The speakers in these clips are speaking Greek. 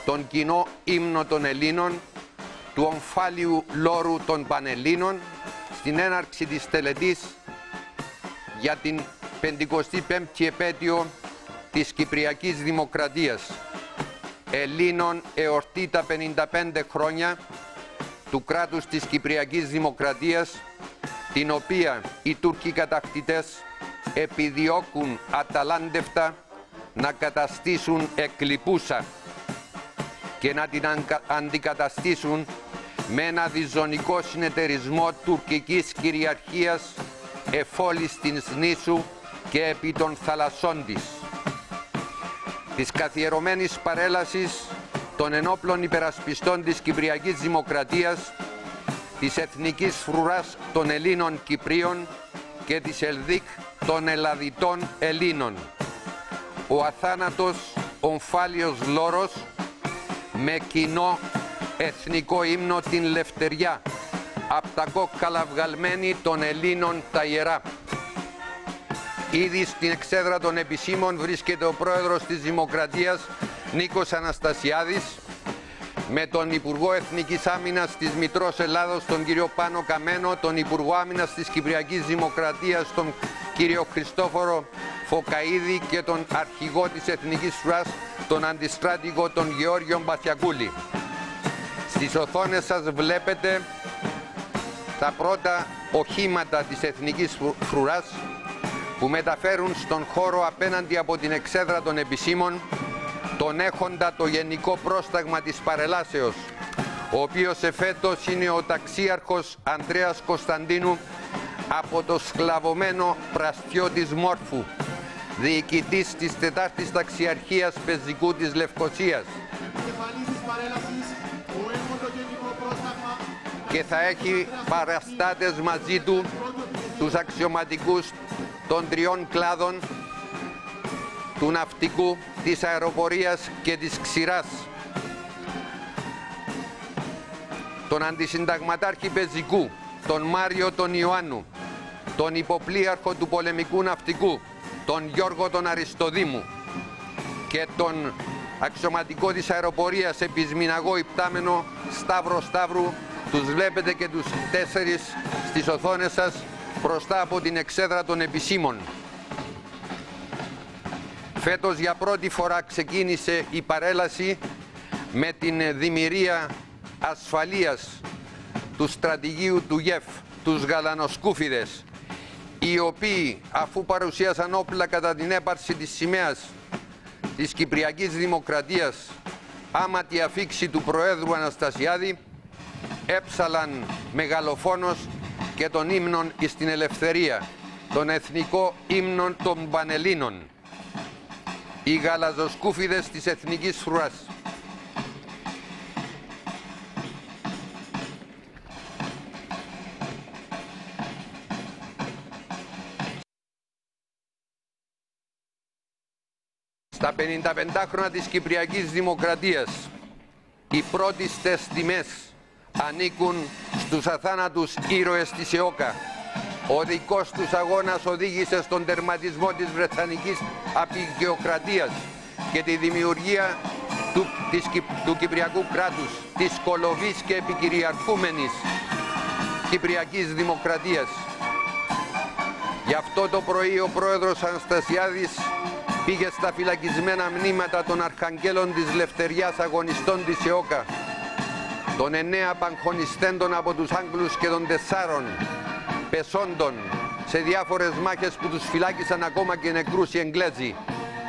τον κοινό ύμνο των Ελλήνων, του ομφάλιου λόρου των Πανελλήνων, στην έναρξη της τελετής για την 55η επέτειο της Κυπριακής Δημοκρατίας. Ελλήνων εορτή τα 55 χρόνια του κράτους της Κυπριακής Δημοκρατίας, την οποία οι Τούρκοι κατακτητές επιδιώκουν αταλάντευτα να καταστήσουν εκλειπούσα και να την αντικαταστήσουν με ένα διζωνικό συνεταιρισμό τουρκικής κυριαρχίας εφόλης της νήσου και επί των θαλασσών της. Της καθιερωμένης παρέλασης των ενόπλων υπερασπιστών της Κυπριακής Δημοκρατίας, της εθνικής φρουράς των Ελλήνων Κυπρίων και της ΕΛΔΙΚ των Ελλαδιτών Ελλήνων. Ο αθάνατος ομφάλιος λόρος με κοινό εθνικό ύμνο την Λευτεριά, απ' τα κόκκαλα βγαλμένη των Ελλήνων τα ιερά. Ήδη στην εξέδρα των επισήμων βρίσκεται ο πρόεδρος της Δημοκρατίας Νίκος Αναστασιάδης, με τον Υπουργό Εθνικής Άμυνας της Μητρός Ελλάδος τον κύριο Πάνο Καμένο, τον Υπουργό Άμυνας της Κυπριακής Δημοκρατίας τον κύριο Χριστόφορο Φωκαΐδη και τον Αρχηγό της Εθνικής Φρουράς τον Αντιστράτηγο τον Γεώργιο Μπαθιακούλη. Στις οθόνες σας βλέπετε τα πρώτα οχήματα της Εθνικής Φρουράς που μεταφέρουν στον χώρο απέναντι από την εξέδρα των επισήμων τον έχοντα το Γενικό Πρόσταγμα της Παρελάσεως, ο οποίος εφέτος είναι ο ταξίαρχος Ανδρέας Κωνσταντίνου από το σκλαβωμένο Πραστιό της Μόρφου, διοικητής της 4ης Ταξιαρχίας Πεζικού της Λευκωσίας, και θα έχει παραστάτες μαζί του τους αξιωματικούς των 3 κλάδων, του ναυτικού, της αεροπορίας και της ξηράς, τον αντισυνταγματάρχη Πεζικού, τον Μάριο τον Ιωάννου, τον υποπλοίαρχο του πολεμικού ναυτικού, τον Γιώργο τον Αριστοδήμου και τον αξιωματικό της αεροπορίας επισμηναγό υπτάμενο Σταύρο Σταύρου. Τους βλέπετε και τους 4 στις οθόνες σας μπροστά από την εξέδρα των επισήμων. Φέτος για πρώτη φορά ξεκίνησε η παρέλαση με την δημιουργία ασφαλείας του στρατηγίου του ΓΕΦ, τους γαλανοσκούφιδες, οι οποίοι αφού παρουσίασαν όπλα κατά την έπαρση της σημαίας της Κυπριακής Δημοκρατίας, άμα τη αφήξη του Προέδρου Αναστασιάδη, έψαλαν μεγαλοφόνος και των ύμνων εις την ελευθερία, των εθνικό ύμνων των Πανελλήνων, οι γαλαζοσκούφιδες της Εθνικής Φρουράς. Στα 55 χρόνια της Κυπριακής Δημοκρατίας, οι πρώτιστες τιμές ανήκουν στους αθάνατους ήρωες της ΕΟΚΑ. Ο δικός τους αγώνας οδήγησε στον τερματισμό της Βρετανικής Απικιοκρατίας και τη δημιουργία του Κυπριακού κράτους, της κολοβής και επικυριαρχούμενης Κυπριακής Δημοκρατίας. Γι' αυτό το πρωί ο πρόεδρος Αναστασιάδης πήγε στα φυλακισμένα μνήματα των αρχαγγέλων της Λευτεριάς αγωνιστών της ΕΟΚΑ, των 9 παγχωνιστέντων από τους Άγγλους και των 4 πεσόντων σε διάφορες μάχες που τους φυλάκισαν ακόμα και νεκρούς οι Εγγλέζοι,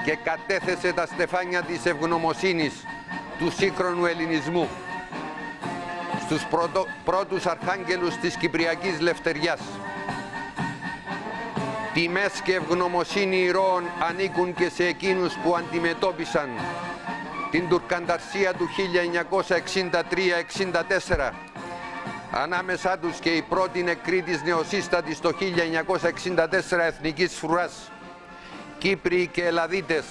και κατέθεσε τα στεφάνια της ευγνωμοσύνης του σύγχρονου ελληνισμού στους πρώτους αρχάγγελους της Κυπριακής Λευτεριάς. Τιμές και ευγνωμοσύνη ηρώων ανήκουν και σε εκείνους που αντιμετώπισαν την τουρκανταρσία του 1963-64, ανάμεσά τους και η πρώτη νεκρή της νεοσύστατης το 1964 Εθνικής Φρουράς, Κύπριοι και Ελλαδίτες,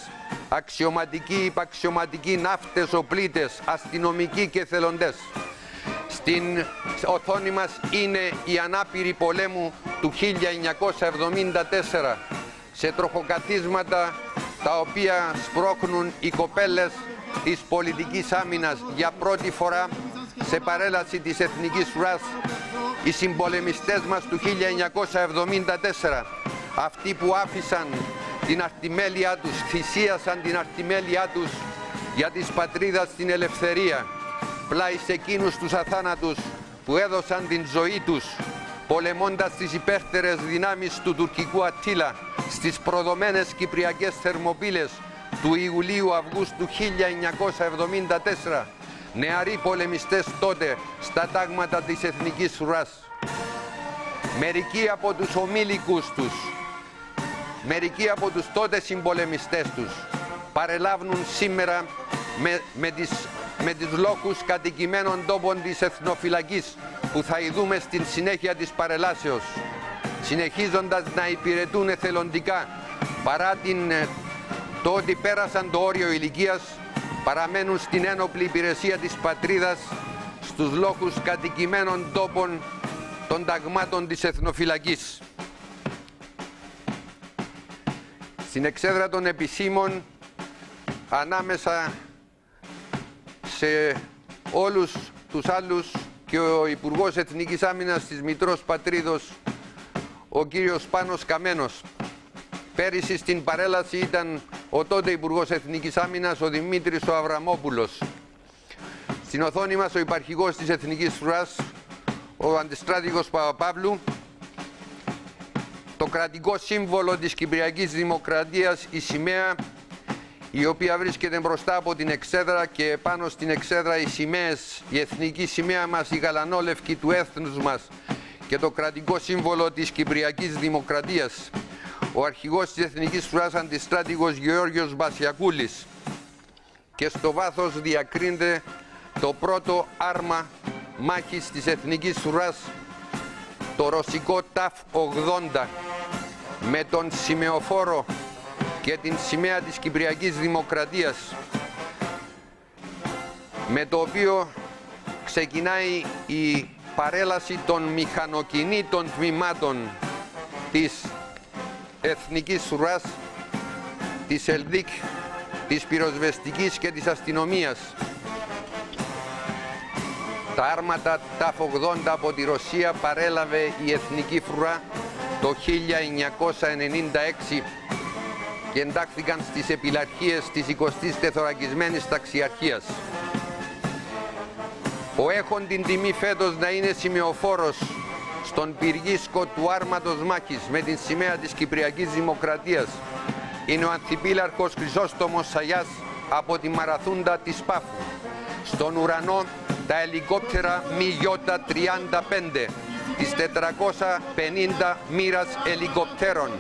αξιωματικοί, υπαξιωματικοί, ναύτες, οπλίτες, αστυνομικοί και εθελοντές. Στην οθόνη μας είναι οι ανάπηροι πολέμου του 1974, σε τροχοκαθίσματα τα οποία σπρώχνουν οι κοπέλες της πολιτικής άμυνας για πρώτη φορά σε παρέλαση της εθνικής φρουράς οι συμπολεμιστές μας του 1974, αυτοί που άφησαν την αρτιμέλειά τους, θυσίασαν την αρτιμέλειά τους για της πατρίδας την ελευθερία, πλάι σε εκείνους τους αθάνατους που έδωσαν την ζωή τους πολεμώντας τις υπέρτερες δυνάμεις του τουρκικού Αττίλα στις προδομένες κυπριακές θερμοπύλες του Ιουλίου-Αυγούστου 1974, νεαροί πολεμιστές τότε στα τάγματα της εθνικής φρουράς. Μερικοί από τους ομίλικους τους, μερικοί από τους τότε συμπολεμιστές τους παρελάβουν σήμερα με τις λόγους κατοικημένων τόπων της εθνοφυλακής που θα ειδούμε στην συνέχεια της παρελάσεως, συνεχίζοντας να υπηρετούν εθελοντικά παρά το ότι πέρασαν το όριο ηλικίας, παραμένουν στην ένοπλη υπηρεσία της πατρίδας στους λόγους κατοικημένων τόπων των ταγμάτων της εθνοφυλακής. Στην εξέδρα των επισήμων, ανάμεσα σε όλους τους άλλους και ο Υπουργός Εθνικής Άμυνας της Μητρός Πατρίδος, ο κύριος Πάνος Καμένος. Πέρυσι στην παρέλαση ήταν ο τότε Υπουργός Εθνικής Άμυνας, ο Δημήτρης ο Αβραμόπουλος. Στην οθόνη μας ο υπαρχηγός της Εθνικής Φρουράς, ο Αντιστράτηγος Παπαπαύλου, το κρατικό σύμβολο της Κυπριακής Δημοκρατίας, η σημαία, η οποία βρίσκεται μπροστά από την εξέδρα, και πάνω στην εξέδρα οι σημαίες, η εθνική σημαία μας, η γαλανόλευκη του έθνους μας, και το κρατικό σύμβολο της Κυπριακής Δημοκρατίας, ο αρχηγός της Εθνικής Φρουράς Αντιστράτηγος Γεώργιος Μπασιακούλης, και στο βάθος διακρίνεται το πρώτο άρμα μάχης της Εθνικής Φρουράς, το ρωσικό TAF-80, με τον σημεοφόρο και την σημαία της Κυπριακής Δημοκρατίας, με το οποίο ξεκινάει η παρέλαση των μηχανοκινήτων τμήματων της Εθνικής Φρουράς, της ΕΛΔΙΚ, της πυροσβεστικής και της αστυνομίας. Τα άρματα TAF-80 από τη Ρωσία παρέλαβε η Εθνική Φρουρά το 1996 και εντάχθηκαν στις επιλαρχίες της 20ης Τεθωρακισμένης Ταξιαρχίας. Ο έχων την τιμή φέτος να είναι σημεοφόρος στον πυργίσκο του άρματος μάχης με την σημαία της Κυπριακής Δημοκρατίας είναι ο ανθιπίλαρχος Χρυσόστομος Σαγιάς από τη Μαραθούντα της Πάφου. Στον ουρανό τα ελικόπτερα Mi-35 της 450 μοίρας ελικοπτέρων,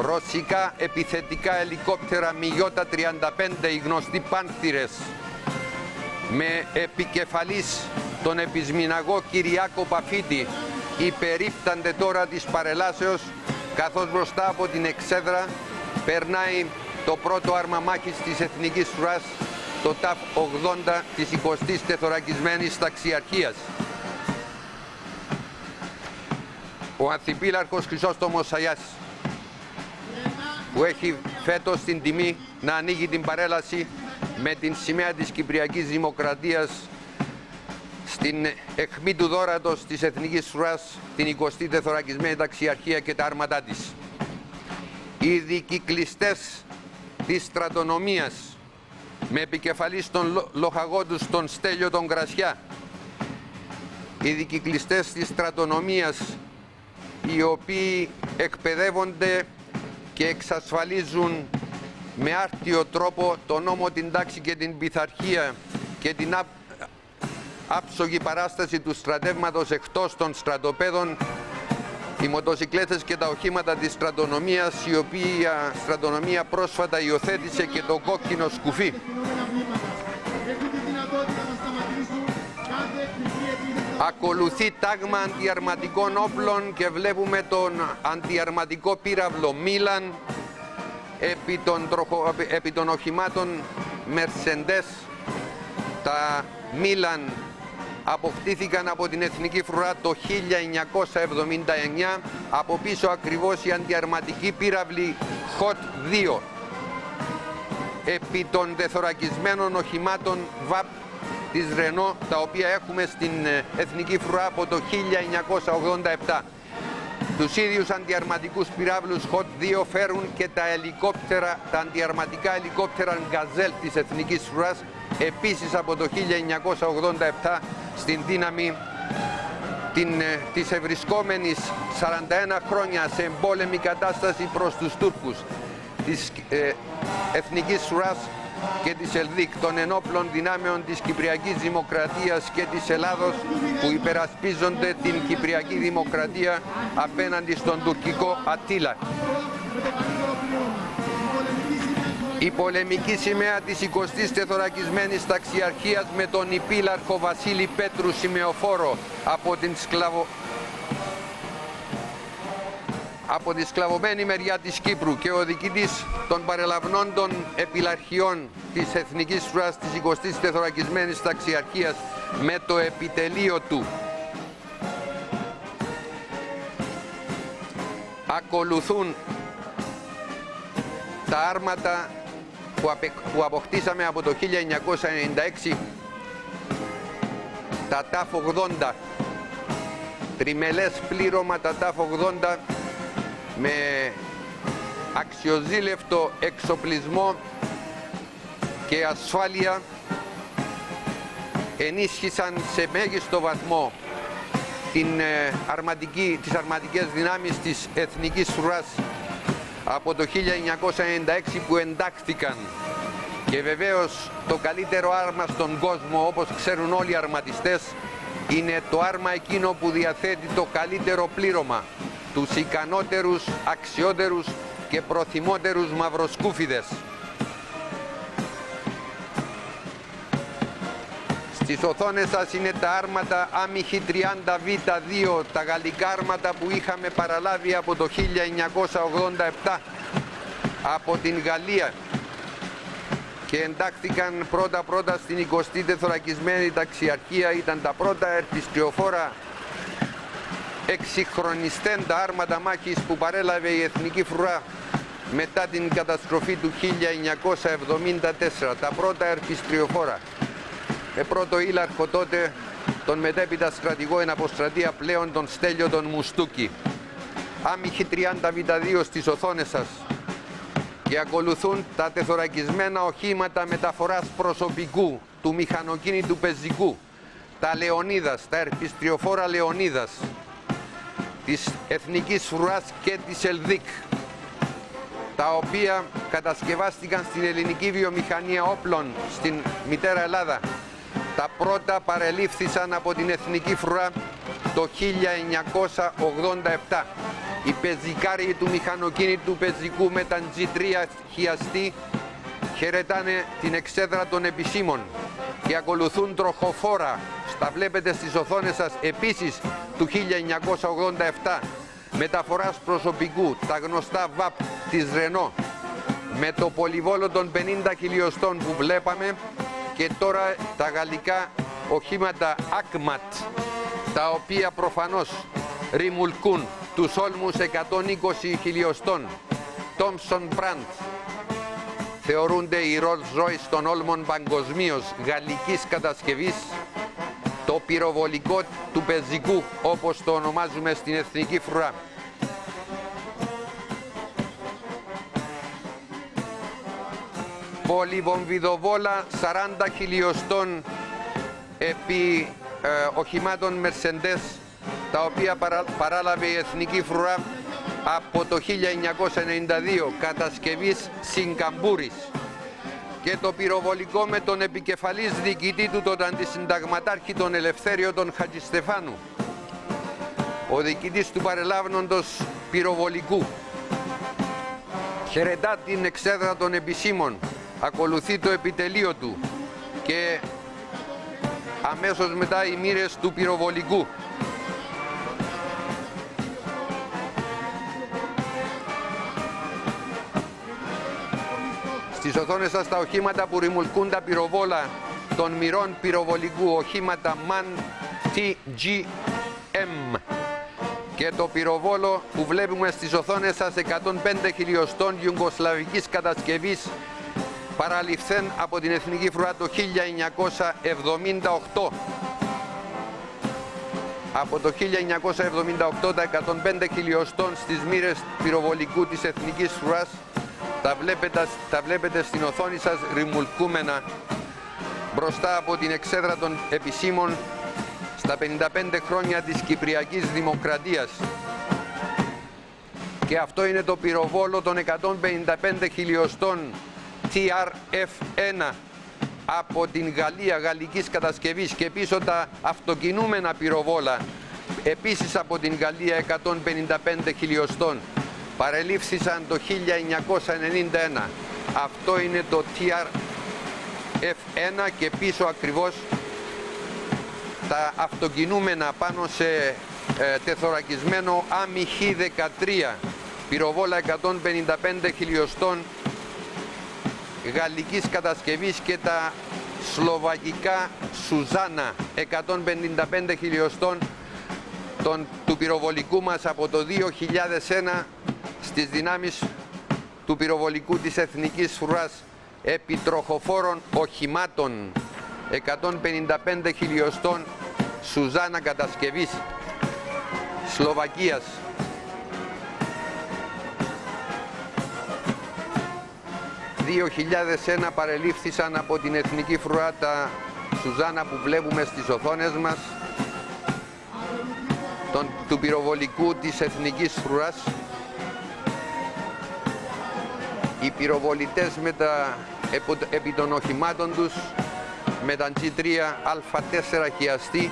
ρωσικά επιθετικά ελικόπτερα Mi-35, οι γνωστοί Πάνθυρες, με επικεφαλής τον επισμηναγό Κυριάκο Παφίτη, υπερίπτανται τώρα της παρελάσεως, καθώς μπροστά από την εξέδρα περνάει το πρώτο άρμα μάχης της Εθνικής Φρουράς, το TAF-80 της 20ης Τεθωρακισμένης Ταξιαρχίας. Ο ανθιπίλαρχος Χρυσόστομος Σαγιάς, που έχει φέτος την τιμή να ανοίγει την παρέλαση με την σημαία της Κυπριακής Δημοκρατίας στην αιχμή του δώρατος της Εθνικής Φρουράς, την 20η Τεθωρακισμένη Ταξιαρχία και τα άρματά της. Οι δικυκλιστές της στρατονομίας, με επικεφαλής τον λοχαγό τους τον Στέλιο τον Κρασιά, οι δικυκλιστές της στρατονομίας, οι οποίοι εκπαιδεύονται και εξασφαλίζουν με άρτιο τρόπο τον νόμο, την τάξη και την πειθαρχία και την άψογη παράσταση του στρατεύματος εκτός των στρατοπέδων, οι μοτοσικλέτες και τα οχήματα της στρατονομίας, η οποία στρατονομία πρόσφατα υιοθέτησε και το κόκκινο σκουφί. Ακολουθεί τάγμα αντιαρματικών όπλων και βλέπουμε τον αντιαρματικό πύραυλο Μίλαν επί των οχημάτων Mercedes. Τα Μίλαν αποκτήθηκαν από την Εθνική Φρουρά το 1979, από πίσω ακριβώς η αντιαρματική πύραυλη Hot 2. επί των δεθωρακισμένων οχημάτων ΒΑΠ της Ρενό, τα οποία έχουμε στην Εθνική Φρουρά από το 1987. Τους ίδιους αντιαρματικούς πυράβλους HOT 2 φέρουν και τα αντιαρματικά ελικόπτερα Γκαζέλ της Εθνικής Φρουράς, επίσης από το 1987, στην δύναμη της ευρισκόμενης 41 χρόνια σε εμπόλεμη κατάσταση προς τους Τούρκους της Εθνικής Φρουράς και της ΕΛΔΙΚ, των ενόπλων δυνάμεων της Κυπριακής Δημοκρατίας και της Ελλάδος, που υπερασπίζονται την Κυπριακή Δημοκρατία απέναντι στον τουρκικό Αττήλα. Η πολεμική σημαία της 20ης Τεθωρακισμένης Ταξιαρχίας με τον υπήλαρχο Βασίλη Πέτρου σημεοφόρο από τη σκλαβωμένη μεριά της Κύπρου και ο διοικητής των παρελαβνόντων επιλαρχιών της Εθνικής Φρουράς της 20ης Τεθωρακισμένης Ταξιαρχίας με το επιτελείο του. Ακολουθούν τα άρματα που αποκτήσαμε από το 1996, τα ΤΑΦ 80, τριμελές πλήρωμα τα ΤΑΦ 80 με αξιοζήλευτο εξοπλισμό και ασφάλεια, ενίσχυσαν σε μέγιστο βαθμό τις αρματικές δυνάμεις της Εθνικής Φρουράς από το 1996 που εντάχθηκαν. Και βεβαίως το καλύτερο άρμα στον κόσμο, όπως ξέρουν όλοι οι αρματιστές, είναι το άρμα εκείνο που διαθέτει το καλύτερο πλήρωμα, τους ικανότερους, αξιότερους και προθυμότερους μαυροσκούφιδες. Στις οθόνες σας είναι τα άρματα Άμυχη 30β2, τα γαλλικά άρματα που είχαμε παραλάβει από το 1987 από την Γαλλία και εντάχθηκαν πρώτα στην 20η Τεθωρακισμένη Ταξιαρχία. Ήταν τα πρώτα ερπιστριοφόρα εξυγχρονιστέντα άρματα μάχης που παρέλαβε η Εθνική Φρουρά μετά την καταστροφή του 1974. Τα πρώτα ερπιστριοφόρα με πρώτο ήλαρχο τότε τον μετέπειτα στρατηγό εν αποστρατεία πλέον τον Στέλιο τον Μουστούκη. Άμυχη 30β2 στις οθόνες σας. Και ακολουθούν τα τεθωρακισμένα οχήματα μεταφοράς προσωπικού του μηχανοκίνητου πεζικού, τα Λεωνίδας, τα ερπιστριοφόρα Λεωνίδας της Εθνικής Φρουράς και της ΕΛΔΙΚ, τα οποία κατασκευάστηκαν στην ελληνική βιομηχανία όπλων στην μητέρα Ελλάδα. Τα πρώτα παρελήφθησαν από την Εθνική Φρουρά το 1987. Οι πεζικάροι του μηχανοκίνητου πεζικού με τα G3 χιαστή χαιρετάνε την εξέδρα των επισήμων και ακολουθούν τροχοφόρα, τα βλέπετε στις οθόνες σας, επίσης του 1987, μεταφοράς προσωπικού, τα γνωστά ΒΑΠ της Ρενό με το πολυβόλο των 50 χιλιοστών που βλέπαμε, και τώρα τα γαλλικά οχήματα ACMAT, τα οποία προφανώς ρημουλκούν τους όλμους 120 χιλιοστών Thompson Brand. Θεωρούνται οι Rolls Royce των όλμων παγκοσμίως, γαλλικής κατασκευής, το πυροβολικό του πεζικού, όπως το ονομάζουμε στην Εθνική Φρουρά. Πολυβομβιδοβόλα 40 χιλιοστών επί οχημάτων Mercedes, τα οποία παράλαβε η Εθνική Φρουρά από το 1992, κατασκευής Σιγκαμπούρης. Και το πυροβολικό με τον επικεφαλής διοικητή του, τον αντισυνταγματάρχη τον Ελευθέριο τον Χατζηστεφάνου, ο διοικητής του παρελάβνοντος πυροβολικού. Χαιρετά την εξέδρα των επισήμων, ακολουθεί το επιτελείο του και αμέσως μετά οι μοίρες του πυροβολικού. Στις οθόνες σας τα οχήματα που ρημουλκούν τα πυροβόλα των μοιρών πυροβολικού, οχήματα MAN TGM, και το πυροβόλο που βλέπουμε στις οθόνες σας 105 χιλιοστών ιουγκοσλαβικής κατασκευής παραληφθέν από την Εθνική Φρουρά το 1978. Από το 1978 τα 105 χιλιοστών στις μοίρες πυροβολικού της Εθνικής Φρουράς τα βλέπετε στην οθόνη σας ρημουλκούμενα μπροστά από την εξέδρα των επισήμων στα 55 χρόνια της Κυπριακής Δημοκρατίας. Και αυτό είναι το πυροβόλο των 155 χιλιοστών TRF-1 από την Γαλλία, γαλλικής κατασκευής, και πίσω τα αυτοκινούμενα πυροβόλα επίσης από την Γαλλία 155 χιλιοστών παρελήφθησαν το 1991. Αυτό είναι το TRF-1 και πίσω ακριβώς τα αυτοκινούμενα πάνω σε τεθωρακισμένο AMI-H-13 πυροβόλα 155 χιλιοστών γαλλικής κατασκευής και τα σλοβακικά Σουζάνα 155 χιλιοστών του πυροβολικού μας από το 2001 στις δυνάμεις του πυροβολικού της Εθνικής Φρουράς επιτροχοφόρων οχημάτων 155 χιλιοστών Σουζάνα κατασκευής Σλοβακίας. Το 2001 παρελήφθησαν από την Εθνική Φρουρά τα Σουζάνα που βλέπουμε στις οθόνες μας του πυροβολικού της Εθνικής Φρουράς. Οι πυροβολητές επί των οχημάτων τους με τα G3A4 χιαστή,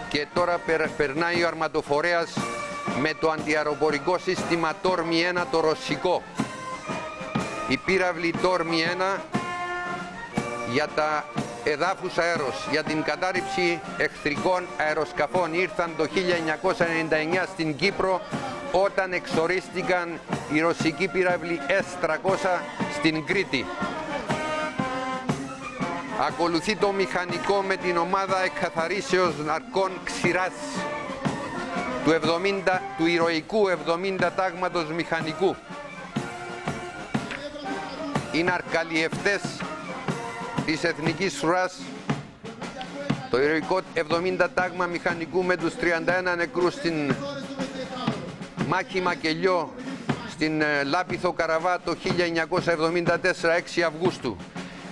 και τώρα περνάει ο αρματοφορέας με το αντιαεροπορικό σύστημα Τόρμι 1 το ρωσικό. Η πύραυλη Τόρμι 1 για τα εδάφους αέρος, για την κατάρριψη εχθρικών αεροσκαφών ήρθαν το 1999 στην Κύπρο όταν εξορίστηκαν οι ρωσικοί πύραυλοι S-300 στην Κρήτη. Ακολουθεί το μηχανικό με την ομάδα εκκαθαρίσεως ναρκών Ξηράς του ηρωικού 70 τάγματος μηχανικού. Οι ναρκαλιευτές της Εθνικής Φρουράς, το ηρωικό 70 τάγμα μηχανικού με τους 31 νεκρούς στην μάχη Μακελιό στην Λάπιθο Καραβά το 1974, 6 Αυγούστου.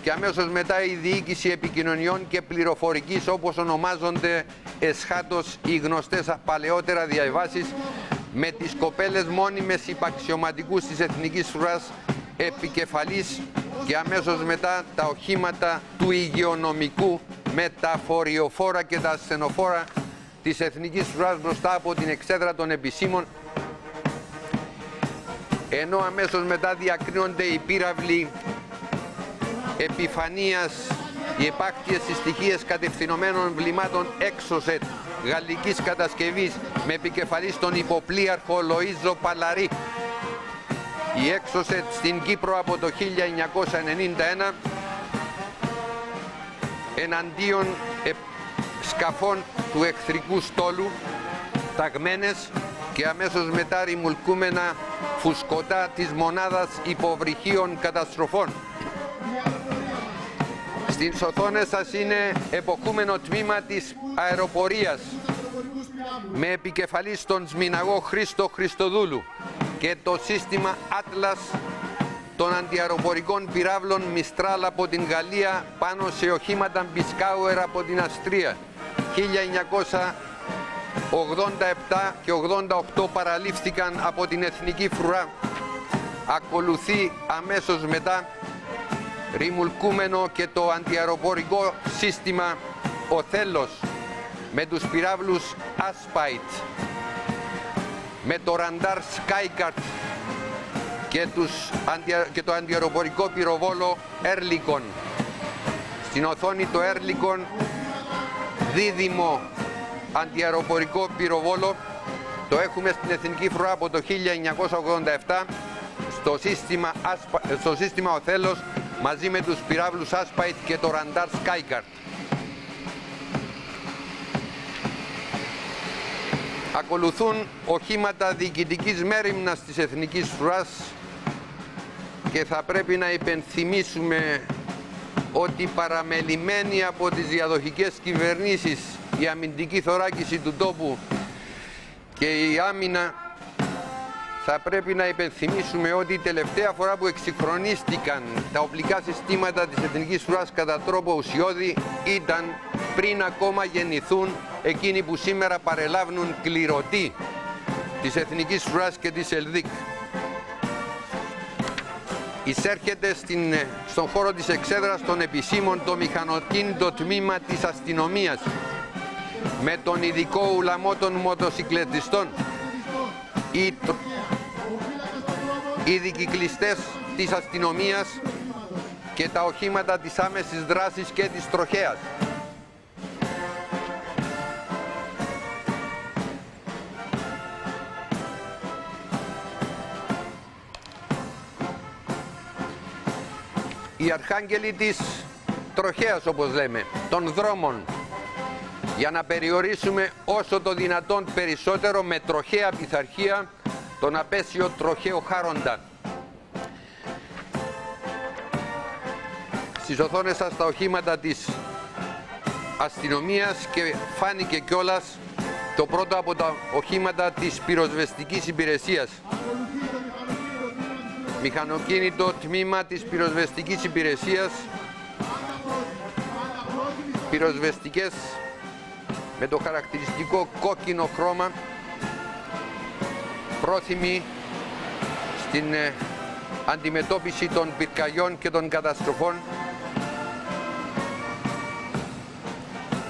Και αμέσως μετά η Διοίκηση Επικοινωνιών και Πληροφορικής, όπως ονομάζονται εσχάτως οι γνωστές παλαιότερα διαβάσεις, με τις κοπέλες μόνιμες υπαξιωματικούς της Εθνικής Φρουράς επικεφαλής, και αμέσως μετά τα οχήματα του υγειονομικού με τα φοριοφόρα και τα ασθενοφόρα της Εθνικής Φρουράς μπροστά από την εξέδρα των επισήμων, ενώ αμέσως μετά διακρίνονται οι πύραυλοι επιφανείας, οι επάκτιες συστοιχίες κατευθυνωμένων βλημάτων Exocet γαλλικής κατασκευής με επικεφαλής τον υποπλοίαρχο Λοΐζο Παλαρί. Η Exocet στην Κύπρο από το 1991 εναντίον σκαφών του εχθρικού στόλου ταγμένες και αμέσως μετά ρημουλκούμενα φουσκωτά της μονάδας υποβρυχίων καταστροφών. Στις οθόνες σας είναι εποχούμενο τμήμα της αεροπορίας με επικεφαλής τον σμηναγό Χρήστο Χριστοδούλου και το σύστημα Atlas των αντιαεροπορικών πυράβλων Μιστράλ από την Γαλλία πάνω σε οχήματα Μπισκάουερ από την Αυστρία. 1987 και 88 παραλήφθηκαν από την Εθνική Φρουρά. Ακολουθεί αμέσως μετά ρημουλκούμενο και το αντιαεροπορικό σύστημα Οθέλος με τους πυράβλους Aspite, με το ραντάρ Skycard και το αντιαεροπορικό πυροβόλο Erlikon. Στην οθόνη το Erlikon, δίδυμο αντιαεροπορικό πυροβόλο, το έχουμε στην Εθνική Φρουρά από το 1987 στο σύστημα Οθέλος μαζί με τους πυράβλους Aspite και το ραντάρ Skycard. Ακολουθούν οχήματα διοικητικής μέριμνας της Εθνικής Φρουράς και θα πρέπει να υπενθυμίσουμε ότι παραμελημένη από τις διαδοχικές κυβερνήσεις η αμυντική θωράκιση του τόπου και η άμυνα, θα πρέπει να υπενθυμίσουμε ότι η τελευταία φορά που εξυγχρονίστηκαν τα οπλικά συστήματα της Εθνικής Φρουράς κατά τρόπο ουσιώδη ήταν πριν ακόμα γεννηθούν εκείνοι που σήμερα παρελάβουν κληρωτοί της Εθνικής Φρουράς και της ΕΛΔΙΚ. Εισέρχεται στον χώρο της εξέδρας των επισήμων το μηχανοκίνητο τμήμα της αστυνομίας με τον ειδικό ουλαμό των μοτοσυκλετιστών, οι δικυκλιστές της αστυνομίας και τα οχήματα της άμεσης δράσης και της τροχέας. Οι αρχάγγελοι της τροχέας, όπως λέμε, των δρόμων, για να περιορίσουμε όσο το δυνατόν περισσότερο με τροχαία πειθαρχία τον απέσιο τροχαίο Χάροντα. Στις οθόνες σας τα οχήματα της αστυνομίας και φάνηκε κιόλας το πρώτο από τα οχήματα της πυροσβεστικής υπηρεσίας. Μηχανοκίνητο τμήμα της πυροσβεστικής υπηρεσίας, πυροσβεστικές με το χαρακτηριστικό κόκκινο χρώμα, πρόθυμοι στην αντιμετώπιση των πυρκαγιών και των καταστροφών,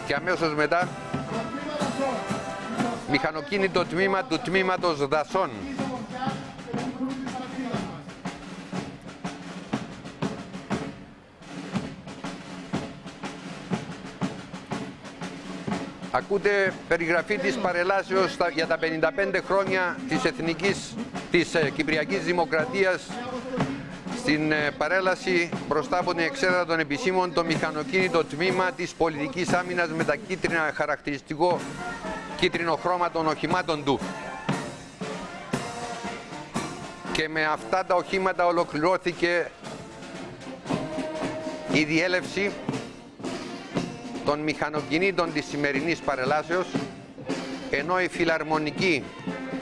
και αμέσως μετά μηχανοκίνητο τμήμα του τμήματος δασών. Ακούτε περιγραφή της παρελάσεως για τα 55 χρόνια της Κυπριακής Δημοκρατίας. Στην παρέλαση μπροστά από την εξέδρα των επισήμων το μηχανοκίνητο τμήμα της πολιτικής άμυνας με τα κίτρινα, χαρακτηριστικό κίτρινο χρώμα των οχημάτων του. Και με αυτά τα οχήματα ολοκληρώθηκε η διέλευση των μηχανοκινήτων της σημερινής παρελάσεως, ενώ η φιλαρμονική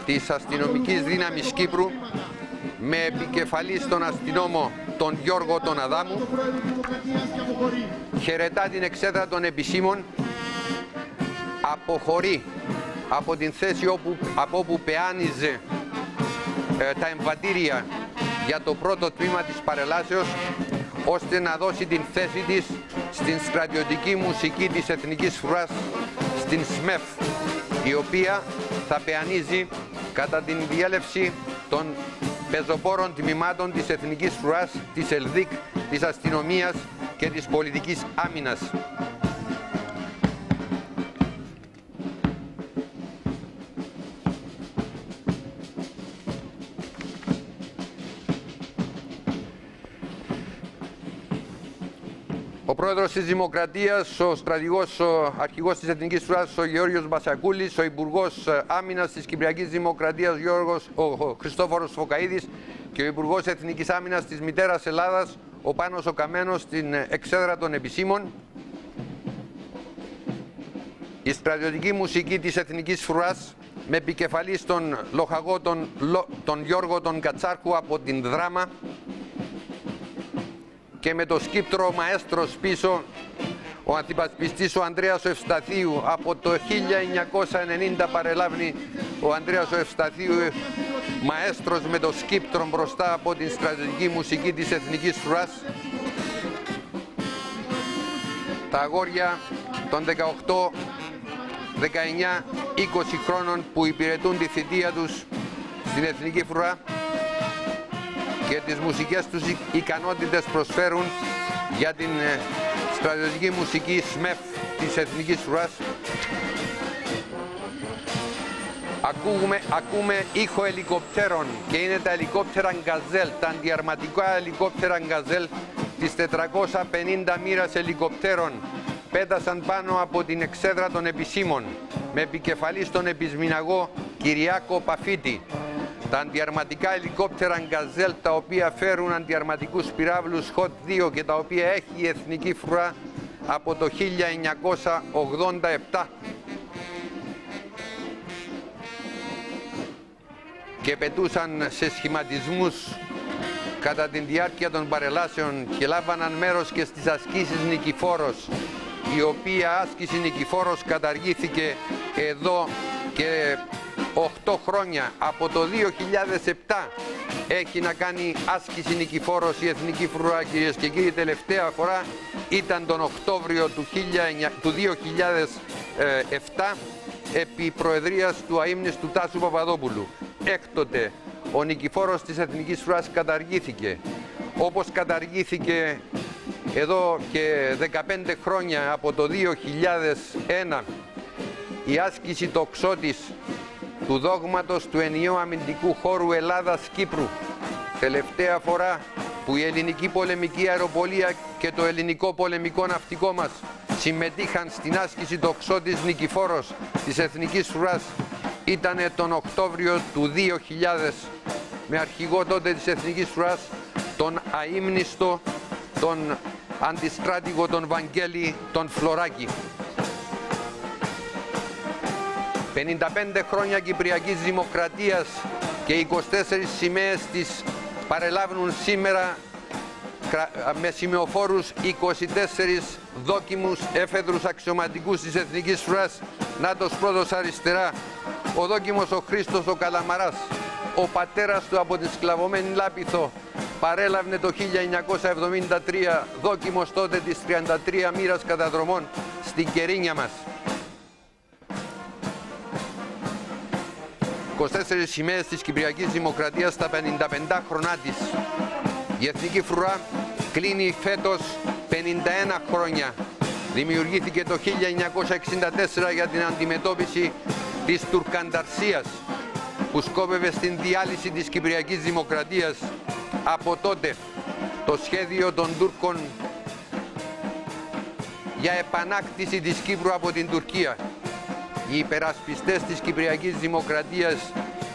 της αστυνομικής δύναμης Κύπρου με επικεφαλή στον αστυνόμο τον Γιώργο τον Αδάμου χαιρετά την εξέδρα των επισήμων, αποχωρεί από την θέση από όπου πεάνιζε τα εμβατήρια για το πρώτο τμήμα της παρελάσεως, ώστε να δώσει την θέση της στην στρατιωτική μουσική της Εθνικής Φρουράς, στην ΣΜΕΦ, η οποία θα πεανίζει κατά την διέλευση των πεζοπόρων τμήματων της Εθνικής Φρουράς, της ΕΛΔΙΚ, της αστυνομίας και της πολιτικής άμυνας. Ο πρόεδρος της Δημοκρατίας, ο στρατηγός, ο αρχηγός της Εθνικής Φρουράς, ο Γεώργιος Μπασακούλης, ο Υπουργός Άμυνας της Κυπριακής Δημοκρατίας, ο Χριστόφορος Φωκαΐδης, και ο Υπουργός Εθνικής Άμυνας της Μητέρας Ελλάδας, ο Πάνος ο Καμένος, στην εξέδρα των επισήμων. Η στρατιωτική μουσική της Εθνικής Φρουράς, με επικεφαλή στον λοχαγό τον Γιώργο τον Κατσάρχου από την Δράμα, και με το σκύπτρο μαέστρος πίσω ο αντιπασπιστής ο Ανδρέας ο Ευσταθίου. Από το 1990 παρελάβει ο Ανδρέας ο Ευσταθίου, μαέστρος με το σκύπτρο μπροστά από την στρατιωτική μουσική της Εθνικής Φρουράς. Τα αγόρια των 18, 19, 20 χρόνων που υπηρετούν τη θητεία τους στην Εθνική Φρουρά και τις μουσικές τους ικανότητες προσφέρουν για την στρατιωτική μουσική ΣΜΕΦ της Εθνικής Φρουράς. Ακούμε ήχο ελικοπτέρων, και είναι τα ελικόπτερα Γκαζέλ, τα αντιαρματικά ελικόπτερα Γκαζέλ της 450 μοίρας ελικοπτέρων. Πέτασαν πάνω από την εξέδρα των επισήμων με επικεφαλή στον επισμηναγό Κυριάκο Παφίτη. τα αντιαρματικά ελικόπτερα Γκαζέλ, τα οποία φέρουν αντιαρματικούς πυράβλους Hot 2 και τα οποία έχει η Εθνική Φρουρά από το 1987. Και πετούσαν σε σχηματισμούς κατά τη διάρκεια των παρελάσεων και λάβαναν μέρος και στις ασκήσεις Νικηφόρος, η οποία άσκηση Νικηφόρος καταργήθηκε εδώ και 8 χρόνια. Από το 2007 έχει να κάνει άσκηση Νικηφόρος η Εθνική Φρουρά, κυρίες και κύριοι. Τελευταία φορά ήταν τον Οκτώβριο του 2007 επί προεδρίας του αείμνηστου Τάσου Παπαδόπουλου. Έκτοτε ο Νικηφόρος της Εθνικής Φρουράς καταργήθηκε, όπως καταργήθηκε εδώ και 15 χρόνια, από το 2001, η άσκηση τοξότης του δόγματος του ενιαίου αμυντικού χώρου Ελλάδας-Κύπρου. Τελευταία φορά που η ελληνική πολεμική αεροπολία και το ελληνικό πολεμικό ναυτικό μας συμμετείχαν στην άσκηση τοξότης Νικηφόρος της Εθνικής Φρουράς ήταν τον Οκτώβριο του 2000, με αρχηγό τότε της Εθνικής Φρουράς τον αείμνηστο, τον αντιστράτηγο, τον Βαγγέλη, τον Φλωράκη. 55 χρόνια Κυπριακής Δημοκρατίας και 24 σημαίες της παρελάβουν σήμερα με σημεοφόρους 24 δόκιμους έφεδρους αξιωματικούς της Εθνικής Φρουράς. Νάτος πρώτος αριστερά, ο δόκιμος ο Χρήστος ο Καλαμαράς, ο πατέρας του από τη σκλαβωμένη Λάπιθο, παρέλαβνε το 1973, δόκιμος τότε της 33 μοίρας καταδρομών στην Κερίνια μας. 24 σημαίες της Κυπριακής Δημοκρατίας στα 55 χρονά της. Η Εθνική Φρουρά κλείνει φέτος 51 χρόνια. Δημιουργήθηκε το 1964 για την αντιμετώπιση της τουρκανταρσίας που σκόπευε στην διάλυση της Κυπριακής Δημοκρατίας. Από τότε το σχέδιο των Τούρκων για επανάκτηση της Κύπρου από την Τουρκία. Οι υπερασπιστές της Κυπριακής Δημοκρατίας,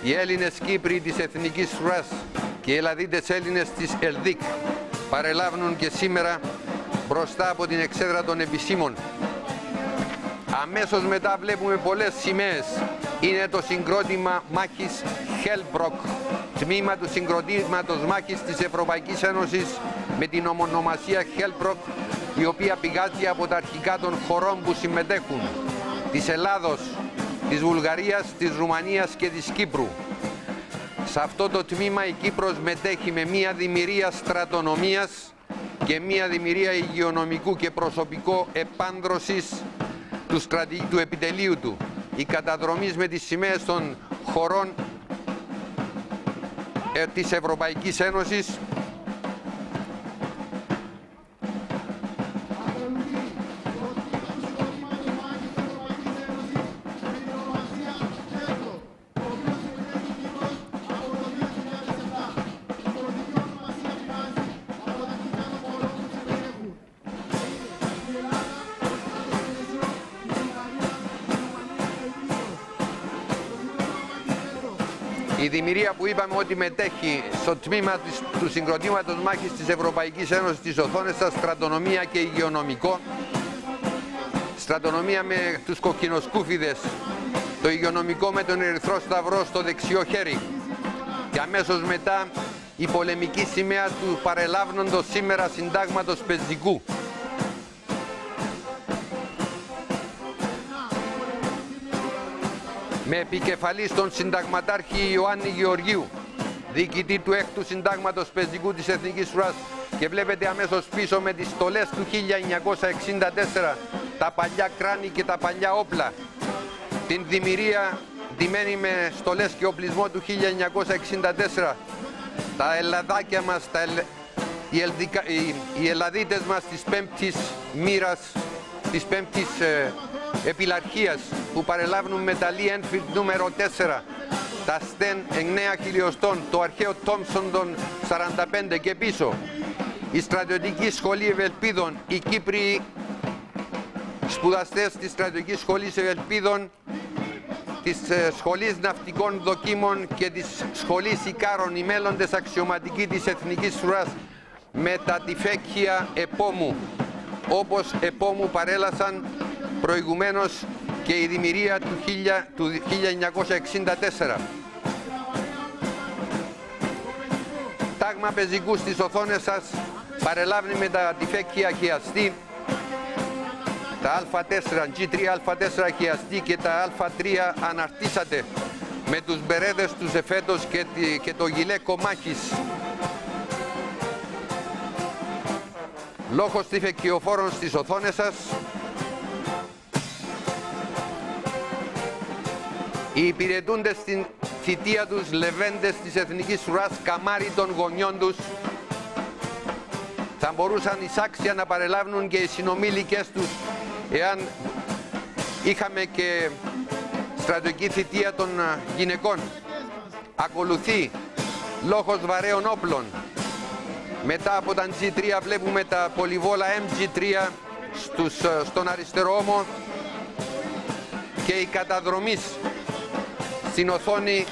οι Έλληνες Κύπροι της Εθνικής Φρουράς και οι Ελλαδίτες Έλληνες της ΕΛΔΙΚ παρελάβουν και σήμερα μπροστά από την εξέδρα των επισήμων. Αμέσως μετά βλέπουμε πολλές σημαίες. Είναι το συγκρότημα μάχης Χέλμπροκ, τμήμα του συγκροτήματος μάχης της Ευρωπαϊκής Ένωσης με την ονομασία Χέλμπροκ, η οποία πηγάζει από τα αρχικά των χωρών που συμμετέχουν, της Ελλάδος, της Βουλγαρίας, της Ρουμανίας και της Κύπρου. Σε αυτό το τμήμα η Κύπρος μετέχει με μία δημιουργία στρατονομίας και μία δημιουργία υγειονομικού και προσωπικό επάνδρωσης του επιτελείου του. Η καταδρομής με τις σημαίες των χωρών της Ευρωπαϊκής Ένωσης η δημιουργία που είπαμε ότι μετέχει στο τμήμα του συγκροτήματος μάχης της Ευρωπαϊκής Ένωσης της οθόνες στα στρατονομία και υγειονομικό. Στρατονομία με τους κοκκινοσκούφιδες, το υγειονομικό με τον Ερυθρό Σταυρό στο δεξιό χέρι. Και αμέσως μετά η πολεμική σημαία του παρελάβνοντος σήμερα συντάγματος πεζικού. Με επικεφαλής τον συνταγματάρχη Ιωάννη Γεωργίου, διοικητή του 6ου Συντάγματος Πεζικού της Εθνικής Φρουράς, και βλέπετε αμέσως πίσω με τις στολές του 1964, τα παλιά κράνη και τα παλιά όπλα. Την δημιουργία ντυμένη με στολές και οπλισμό του 1964, τα Ελλαδάκια μας, οι Ελλαδίτες μας της 5ης μοίρας, της 5ης επιλαρχίας, που παρελάβουν μεταλλή Ένφιλντ νούμερο 4, τα Στεν 9 χιλιοστών, το αρχαίο Τόμψον των 45 και πίσω, η στρατιωτική σχολή Ευελπίδων, οι Κύπροι σπουδαστές της στρατιωτικής σχολής Ευελπίδων της Σχολής Ναυτικών Δοκίμων και της Σχολής Ικάρων, οι μέλλοντες αξιωματικοί της Εθνικής Φρουράς, με τα τυφέκια επόμου, όπως επόμου παρέλασαν προηγουμένως και η δημιουργία του 1964. Τάγμα πεζικού στις οθόνες σας παρελάβει με τα τυφέκια χιαστή, τα Α4, G3Α4 χιαστή και τα Α3 αναρτήσατε με τους μπερέδες τους εφέτος και το γυλαίκο μάχης. Λόγος τυφεκιοφόρων στις οθόνες σας. Οι υπηρετούντες στην θητεία τους λεβέντες της Εθνικής Φρουράς, καμάρι των γονιών τους, θα μπορούσαν εισάξια να παρελάβουν και οι συνομήλικες τους, εάν είχαμε και στρατιωτική θητεία των γυναικών. Ακολουθεί λόγος βαρέων όπλων. Μετά από τα G3 βλέπουμε τα πολυβόλα MG3 στον αριστερό ώμο και οι καταδρομείς στην οθόνη.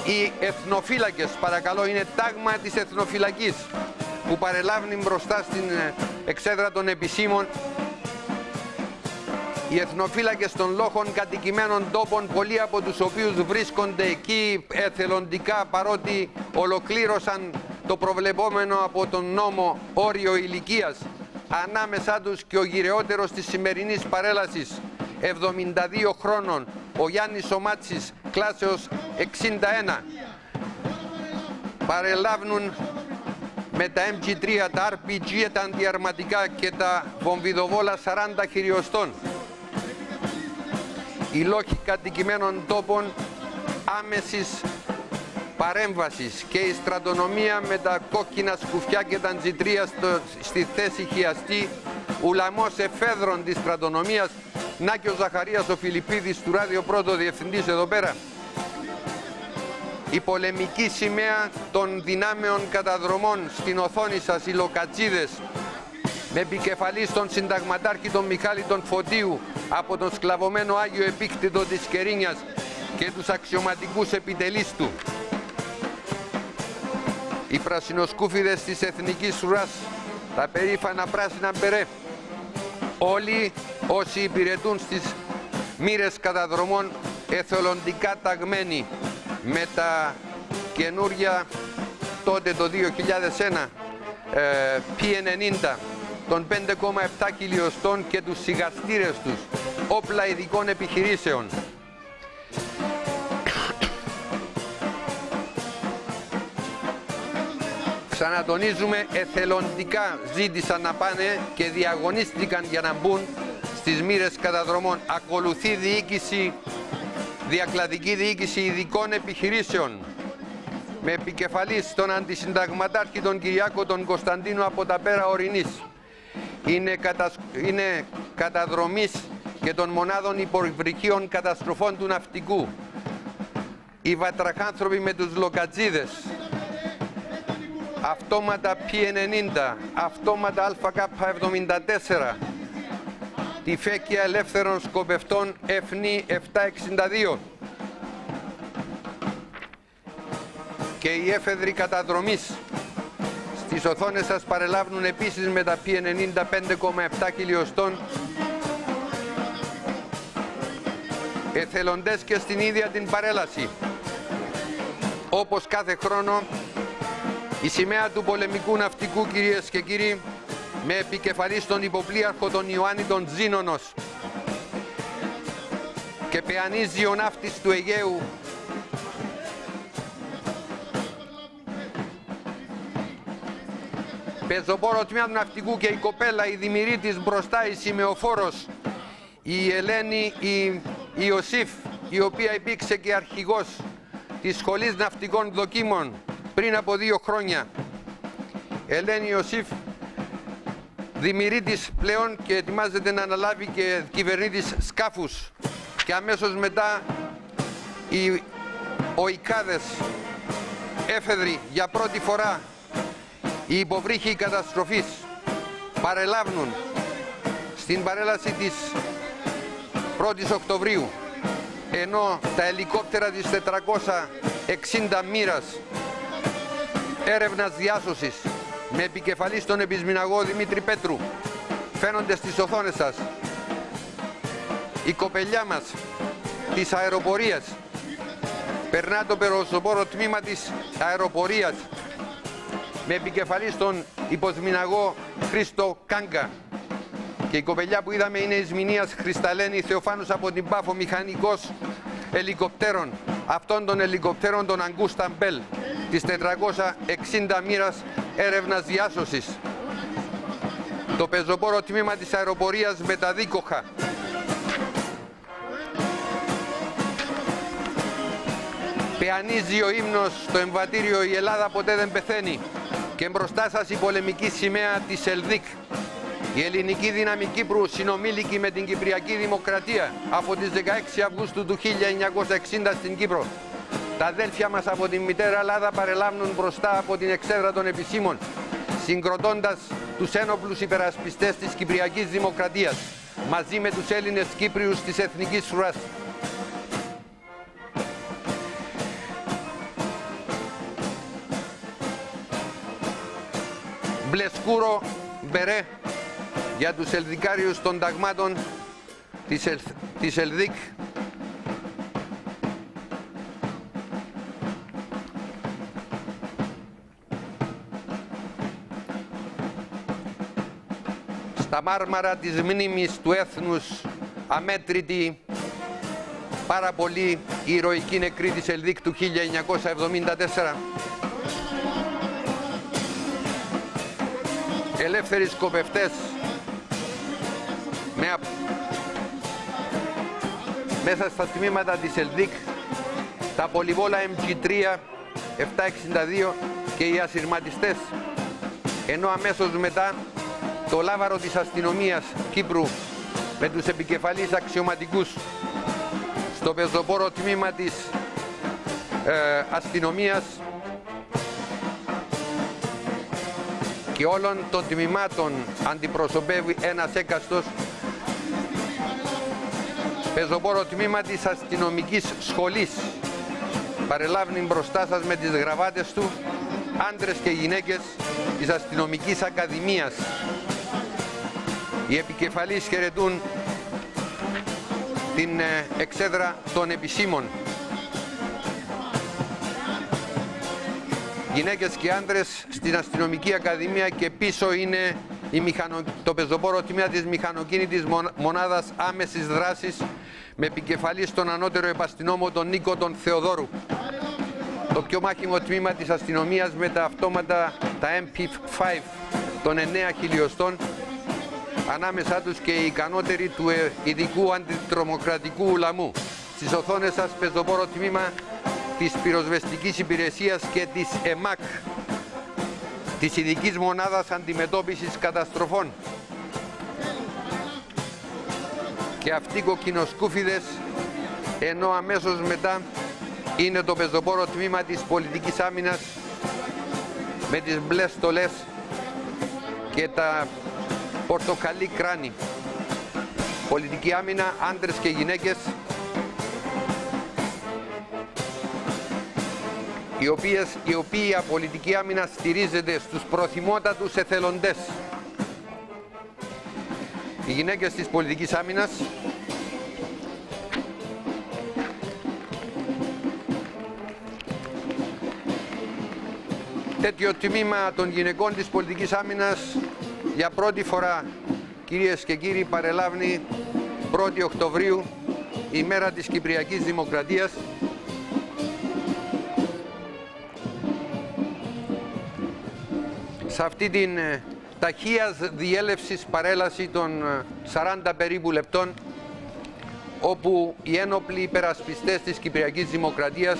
Οι εθνοφύλακες, παρακαλώ, είναι τάγμα της εθνοφυλακής που παρελάβουν μπροστά στην εξέδρα των επισήμων. Οι εθνοφύλακες των λόγων κατοικημένων τόπων, πολλοί από τους οποίους βρίσκονται εκεί εθελοντικά, παρότι ολοκλήρωσαν το προβλεπόμενο από τον νόμο όριο ηλικίας. Ανάμεσά τους και ο γυρεότερος της σημερινής παρέλασης, 72 χρόνων, ο Γιάννης Ομάτσης, κλάσεως 61. Παρελάβουν με τα MG3, τα RPG, τα αντιαρματικά και τα βομβιδοβόλα 40 χιλιοστών. Οι λόγοι κατοικημένων τόπων άμεσης παρέμβασης και η στρατονομία με τα κόκκινα σκουφιά και τα G3 στη θέση χιαστή, ουλαμός εφέδρων της στρατονομίας. Να και ο Ζαχαρίας ο Φιλιππίδης του Ράδιο Πρώτο διευθυντής εδώ πέρα. Η πολεμική σημαία των δυνάμεων καταδρομών στην οθόνη σας, οι λοκατσίδες, με επικεφαλής τον συνταγματάρχη τον Μιχάλη τον Φωτίου από τον σκλαβωμένο Άγιο Επίκτητο της Κερίνιας και τους αξιωματικούς επιτελείς του. Οι πρασινοσκούφιδες της Εθνικής Φρουράς, τα περήφανα πράσινα μπερέ. Όλοι όσοι υπηρετούν στις μοίρες καταδρομών, εθελοντικά ταγμένοι με τα καινούρια τότε το 2001 P90 των 5,7 χιλιοστών και τους σιγαστήρες τους, όπλα ειδικών επιχειρήσεων. Ξανατονίζουμε, εθελοντικά ζήτησαν να πάνε και διαγωνίστηκαν για να μπουν στις μοίρες καταδρομών. Ακολουθεί διακλαδική διοίκηση ειδικών επιχειρήσεων με επικεφαλής τον αντισυνταγματάρχη τον Κυριάκο τον Κωνσταντίνο από τα Πέρα Ορεινής. Είναι καταδρομής και των μονάδων υποβρυχίων καταστροφών του ναυτικού. Οι βατραχάνθρωποι με τους λοκατζίδες, αυτόματα P90, αυτόματα ΑΚ74, τυφέκια ελεύθερων σκοπευτών ΕΦΝΗ 762 και οι έφεδροι καταδρομής. Στις οθόνες σας παρελάβουν επίσης με τα P90 5,7 χιλιοστών εθελοντές και στην ίδια την παρέλαση. Όπως κάθε χρόνο, η σημαία του πολεμικού ναυτικού, κυρίες και κύριοι, με επικεφαλής τον υποπλοίαρχο τον Ιωάννη τον Ζήνονος και πεανίζει ο ναύτης του Αιγαίου πεζοπόρο τμήμα του ναυτικού και η κοπέλα, η Δημηρήτης μπροστά, η σημεοφόρος, η Ελένη η Ιωσήφ, η οποία υπήρξε και αρχηγός της Σχολής Ναυτικών Δοκίμων πριν από 2 χρόνια. Ελένη Ιωσήφ, Δημηρήτης πλέον και ετοιμάζεται να αναλάβει και κυβερνήτης σκάφους. Και αμέσως μετά οι οικάδες έφεδροι, για πρώτη φορά οι υποβρύχοι καταστροφής, παρελάβουν στην παρέλαση της 1ης Οκτωβρίου, ενώ τα ελικόπτερα της 460 μοίρας έρευνας διάσωσης με επικεφαλής τον επισμηναγό Δημήτρη Πέτρου φαίνονται στις οθόνες σας. Η κοπελιά μας της αεροπορίας περνά το πεζοπόρο τμήμα της αεροπορίας με επικεφαλής τον υποσμηναγό Χρήστο Κάγκα. Και η κοπελιά που είδαμε είναι εις Μηνίας Χρισταλένη Θεοφάνους από την Πάφο, μηχανικός ελικοπτέρων. Αυτών των ελικοπτέρων των Αγκούστα Μπέλ της 460 μοίρας έρευνας διάσωσης. Το πεζοπόρο τμήμα της αεροπορίας με τα δίκοχα. Πεανίζει ο ύμνος στο εμβατήριο «Η Ελλάδα ποτέ δεν πεθαίνει» και μπροστά σας η πολεμική σημαία της ΕΛΔΙΚ. Η ελληνική δύναμη Κύπρου συνομήλικη με την Κυπριακή Δημοκρατία από τις 16 Αυγούστου του 1960 στην Κύπρο. Τα αδέλφια μας από την μητέρα Ελλάδα παρελάμβανουν μπροστά από την εξέδρα των επισήμων, συγκροτώντας τους ένοπλους υπερασπιστές της Κυπριακής Δημοκρατίας, μαζί με τους Έλληνες Κύπριους της Εθνικής Φρουράς. Μπλε σκούρο μπερέ για τους ελδικάριους των ταγμάτων της ΕΛΔΙΚ. Στα μάρμαρα της μνήμης του έθνους αμέτρητη, πάρα πολύ ηρωική νεκρή της ΕΛΔΙΚ του 1974. Ελεύθεροι σκοπευτές μέσα στα τμήματα της ΕΛΔΙΚ, τα πολυβόλα MG3 762 και οι ασυρματιστές, ενώ αμέσως μετά το λάβαρο της αστυνομίας Κύπρου με τους επικεφαλείς αξιωματικούς στο πεζοπόρο τμήμα της αστυνομίας και όλων των τμήματων αντιπροσωπεύει ένας έκαστος. Πεζοπόρο τμήμα της αστυνομικής σχολής παρελάβει μπροστά σας με τις γραβάτες του άντρες και γυναίκες της αστυνομικής ακαδημίας. Οι επικεφαλείς χαιρετούν την εξέδρα των επισήμων. Γυναίκες και άντρες στην αστυνομική ακαδημία και πίσω είναι το πεζοπόρο τμήμα της μηχανοκίνητης μονάδας άμεσης δράσης με επικεφαλής τον ανώτερο επαστυνόμο τον Νίκο τον Θεοδόρου. Το πιο μάχημο τμήμα της αστυνομίας με τα αυτόματα, τα MP5 των 9 χιλιοστών, ανάμεσά τους και οι ικανότεροι του ειδικού αντιτρομοκρατικού ουλαμού. Στις οθόνες σας πεζοπόρο τμήμα της πυροσβεστικής υπηρεσίας και της ΕΜΑΚ, της ειδικής μονάδας αντιμετώπισης καταστροφών. Και αυτοί κοκκινοσκούφιδες, ενώ αμέσως μετά είναι το πεζοπόρο τμήμα της πολιτικής άμυνας με τις μπλε στολές και τα πορτοκαλί κράνη. Πολιτική άμυνα, άντρες και γυναίκες, η οποία πολιτική άμυνα στηρίζεται στους προθυμότατους εθελοντές. Οι γυναίκες της πολιτικής άμυνας τέτοιο τμήμα των γυναικών της πολιτικής άμυνας για πρώτη φορά, κυρίες και κύριοι, παρελάβει 1η Οκτωβρίου, η μέρα της Κυπριακής Δημοκρατίας, σε αυτή την ταχείας διέλευσης παρέλαση των 40 περίπου λεπτών, όπου οι ένοπλοι υπερασπιστές της Κυπριακής Δημοκρατίας,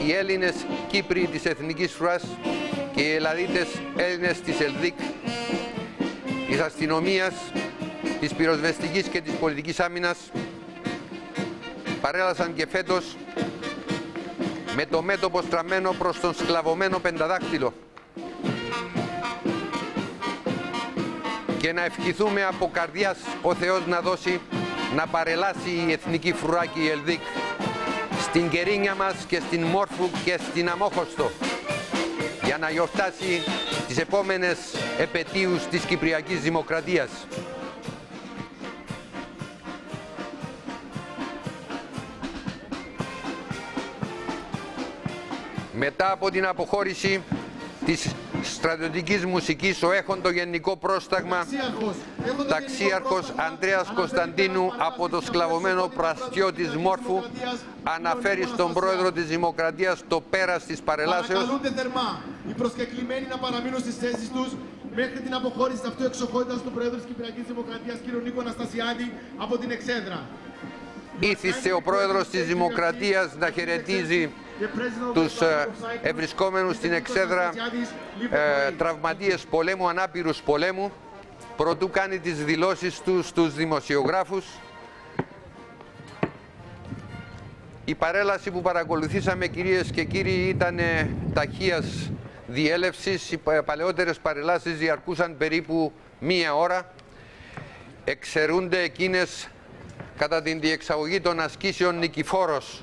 οι Έλληνες Κύπροι της Εθνικής Φρουράς και οι Ελλαδίτες Έλληνες της ΕΛΔΙΚ, της αστυνομίας, της πυροσβεστικής και της πολιτικής άμυνας, παρέλασαν και φέτος με το μέτωπο στραμμένο προς τον σκλαβωμένο πενταδάκτυλο. Και να ευχηθούμε από καρδιάς ο Θεός να δώσει να παρελάσει η εθνική φρουρά και η Ελδίκ στην Κερίνια μας και στην Μόρφου και στην Αμόχωστο για να γιορτάσει τις επόμενες επετείους της Κυπριακής Δημοκρατίας. Μετά από την αποχώρηση της στρατιωτικής μουσικής, ο έχον το γενικό πρόσταγμα ταξίαρχος Ανδρέας Κωνσταντίνου από το σκλαβωμένο πραστιό της Μόρφου αναφέρει στον πρόεδρο της Δημοκρατίας το πέρας της παρελάσεως. Παρακαλούνται θερμά οι προσκεκλημένοι να παραμείνουν στις θέσεις τους μέχρι την αποχώρηση αυτού εξοχότητας του Προέδρου της Κυπριακής Δημοκρατίας κ. Νίκο Αναστασιάδη από την εξέδρα. Ήθιστε ο πρόεδρος της Δημοκρατίας να χαιρετίζει τους ευρισκόμενους στην εξέδρα τραυματίες πολέμου, ανάπηρους πολέμου, προτού κάνει τις δηλώσεις του στους δημοσιογράφους. Η παρέλαση που παρακολουθήσαμε, κυρίες και κύριοι, ήταν ταχείας διέλευσης. Οι παλαιότερες παρελάσεις διαρκούσαν περίπου μία ώρα. Εξαιρούνται εκείνες κατά την διεξαγωγή των ασκήσεων Νικηφόρος